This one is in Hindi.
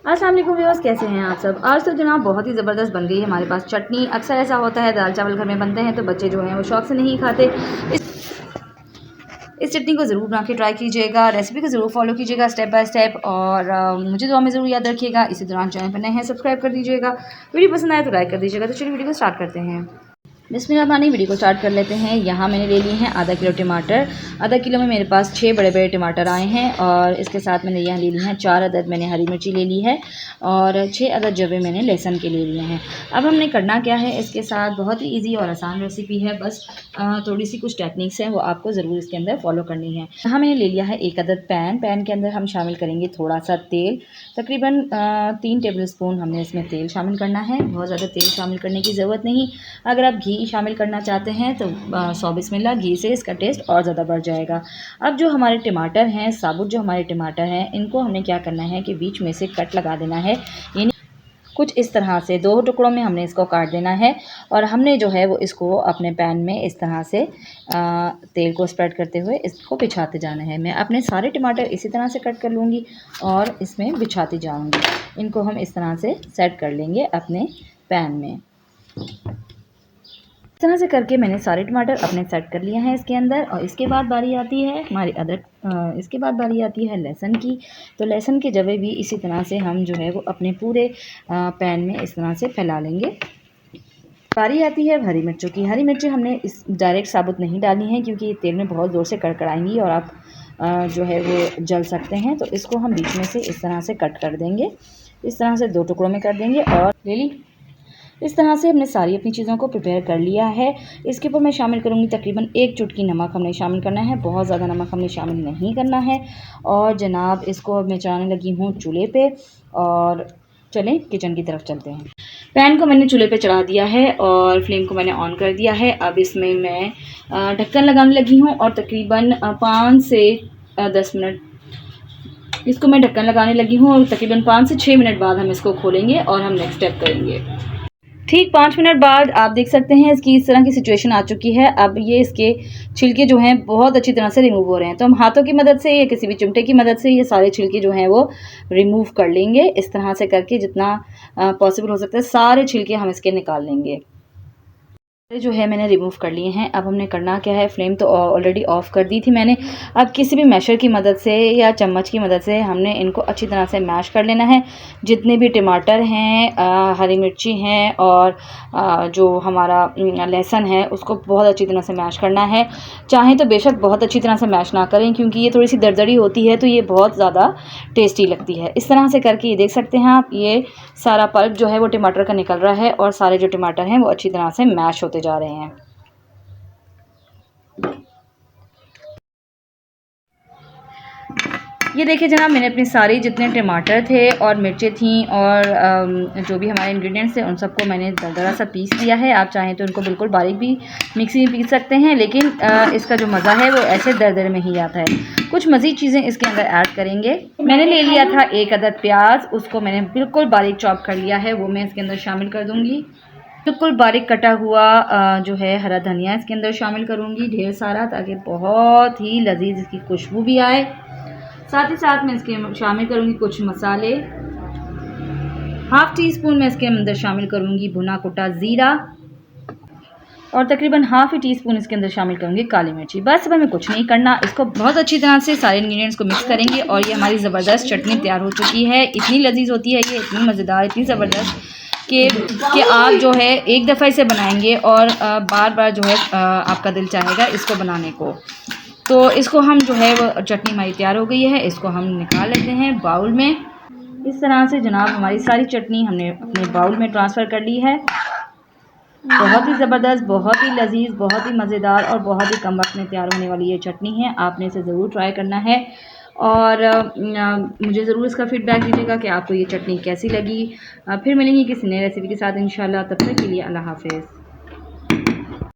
अस्सलाम वालेकुम व्यूअर्स, कैसे हैं आप सब। आज तो जनाब बहुत ही ज़बरदस्त बन गई है हमारे पास चटनी। अक्सर ऐसा होता है दाल चावल घर में बनते हैं तो बच्चे जो हैं वो शौक़ से नहीं खाते। इस चटनी को ज़रूर बना के ट्राई कीजिएगा, रेसिपी को ज़रूर फॉलो कीजिएगा स्टेप बाय स्टेप, और मुझे दुआ में ज़रूर याद रखिएगा। इसी दौरान चैनल पर नए हैं सब्सक्राइब कर दीजिएगा, वीडियो पसंद आए तो लाइक कर दीजिएगा। तो चलिए वीडियो को स्टार्ट करते हैं। बिस्मिल्लाह, वीडियो को स्टार्ट कर लेते हैं। यहाँ मैंने ले लिए हैं आधा किलो टमाटर। आधा किलो में मेरे पास 6 बड़े बड़े टमाटर आए हैं, और इसके साथ मैंने यहाँ ले ली हैं 4 अदद मैंने हरी मिर्ची ले ली है, और 6 अदद जवे मैंने लहसुन के ले लिए हैं। अब हमने करना क्या है इसके साथ, बहुत ही ईजी और आसान रेसिपी है, बस थोड़ी सी कुछ टेक्निक्स हैं वो आपको ज़रूर इसके अंदर फॉलो करनी है। यहाँ मैंने ले लिया है 1 अदद पैन के अंदर हम शामिल करेंगे थोड़ा सा तेल, तकरीबन 3 टेबल स्पून हमने इसमें तेल शामिल करना है। बहुत ज़्यादा तेल शामिल करने की ज़रूरत नहीं। अगर आप घी शामिल करना चाहते हैं तो 100 बिस्मिल्लाह, घी से इसका टेस्ट और ज़्यादा बढ़ जाएगा। अब जो हमारे टमाटर हैं, साबुत जो हमारे टमाटर हैं, इनको हमने क्या करना है कि बीच में से कट लगा देना है, यानी कुछ इस तरह से 2 टुकड़ों में हमने इसको काट देना है। और हमने जो है वो इसको अपने पैन में इस तरह से तेल को स्प्रेड करते हुए इसको बिछाते जाना है। मैं अपने सारे टमाटर इसी तरह से कट कर लूँगी और इसमें बिछाती जाऊँगी। इनको हम इस तरह से सेट कर लेंगे अपने पैन में। इस तरह से करके मैंने सारे टमाटर अपने सेट कर लिए हैं इसके अंदर। और इसके बाद बारी आती है हमारी इसके बाद बारी आती है लहसुन की। तो लहसुन के जवे भी इसी तरह से हम जो है वो अपने पूरे पैन में इस तरह से फैला लेंगे। बारी आती है हरी मिर्चों की। हरी मिर्ची हमने इस डायरेक्ट साबुत नहीं डालनी है, क्योंकि ये तेल में बहुत ज़ोर से कड़कड़ाएंगी और आप जो है वो जल सकते हैं। तो इसको हम बीच में से इस तरह से कट कर देंगे, इस तरह से 2 टुकड़ों में कर देंगे। और ले ली, इस तरह से हमने सारी अपनी चीज़ों को प्रिपेयर कर लिया है। इसके ऊपर मैं शामिल करूँगी तकरीबन 1 चुटकी नमक हमने शामिल करना है, बहुत ज़्यादा नमक हमने शामिल नहीं करना है। और जनाब इसको अब मैं चढ़ाने लगी हूँ चूल्हे पे, और चलें किचन की तरफ चलते हैं। पैन को मैंने चूल्हे पे चढ़ा दिया है और फ्लेम को मैंने ऑन कर दिया है। अब इसमें मैं ढक्कन लगाने लगी हूँ, और तकरीबन 5 से 10 मिनट इसको मैं ढक्कन लगाने लगी हूँ, और तकरीबन 5 से 6 मिनट बाद हम इसको खोलेंगे और हम नेक्स्ट स्टेप करेंगे। ठीक 5 मिनट बाद आप देख सकते हैं इसकी इस तरह की सिचुएशन आ चुकी है। अब ये इसके छिलके जो हैं बहुत अच्छी तरह से रिमूव हो रहे हैं। तो हम हाथों की मदद से या किसी भी चिमटे की मदद से ये सारे छिलके जो हैं वो रिमूव कर लेंगे। इस तरह से करके जितना पॉसिबल हो सकता है सारे छिलके हम इसके निकाल लेंगे। जो है मैंने रिमूव कर लिए हैं। अब हमने करना क्या है, फ्लेम तो ऑलरेडी ऑफ़ कर दी थी मैंने। अब किसी भी मैशर की मदद से या चम्मच की मदद से हमने इनको अच्छी तरह से मैश कर लेना है। जितने भी टमाटर हैं, हरी मिर्ची हैं, और जो हमारा लहसुन है उसको बहुत अच्छी तरह से मैश करना है। चाहें तो बेशक बहुत अच्छी तरह से मैश ना करें, क्योंकि ये थोड़ी सी दरदरी होती है तो ये बहुत ज़्यादा टेस्टी लगती है। इस तरह से करके ये देख सकते हैं आप, ये सारा पल्प जो है वो टमाटर का निकल रहा है, और सारे जो टमाटर हैं वो अच्छी तरह से मैश होते जा रहे हैं। ये देखिए जनाब, मैंने अपने सारे जितने टमाटर थे और मिर्चें थीं और जो भी हमारे इंग्रेडिएंट्स थे उन सबको मैंने दरदरा सा पीस दिया है। आप चाहें तो इनको बिल्कुल बारीक भी मिक्सी में पीस सकते हैं, लेकिन इसका जो मज़ा है वो ऐसे दरदरे में ही आता है। कुछ मज़ीद चीज़ें इसके अंदर ऐड करेंगे। मैंने ले लिया था 1 अदद प्याज, उसको मैंने बिल्कुल बारीक चॉप कर लिया है, वो मैं इसके अंदर शामिल कर दूँगी। बिल्कुल बारीक कटा हुआ जो है हरा धनिया इसके अंदर शामिल करूँगी ढेर सारा, ताकि बहुत ही लजीज इसकी खुशबू भी आए। साथ ही साथ मैं इसके शामिल करूँगी कुछ मसाले। हाफ़ टी स्पून मैं इसके अंदर शामिल करूँगी भुना कुटा ज़ीरा, और तकरीबन हाफ़ ही टीस्पून इसके अंदर शामिल करूँगी काली मिर्ची। बस अब हमें कुछ नहीं करना, इसको बहुत अच्छी तरह से सारे इंग्रेडिएंट्स को मिक्स करेंगे, और ये हमारी ज़बरदस्त चटनी तैयार हो चुकी है। इतनी लजीज होती है ये, इतनी मज़ेदार, इतनी ज़बरदस्त कि आप जो है एक दफ़ा इसे बनाएंगे और बार बार जो है आपका दिल चाहेगा इसको बनाने को। तो इसको हम जो है वो चटनी हमारी तैयार हो गई है, इसको हम निकाल लेते हैं बाउल में। इस तरह से जनाब हमारी सारी चटनी हमने अपने बाउल में ट्रांसफ़र कर ली है। बहुत ही ज़बरदस्त, बहुत ही लजीज, बहुत ही मज़ेदार और बहुत ही कम वक्त में तैयार होने वाली ये चटनी है। आपने इसे ज़रूर ट्राई करना है, और मुझे ज़रूर इसका फ़ीडबैक दीजिएगा कि आपको ये चटनी कैसी लगी। फिर मिलेंगे किसी नई रेसिपी के साथ इंशाल्लाह। तब तक के लिए अल्लाह हाफ़िज़।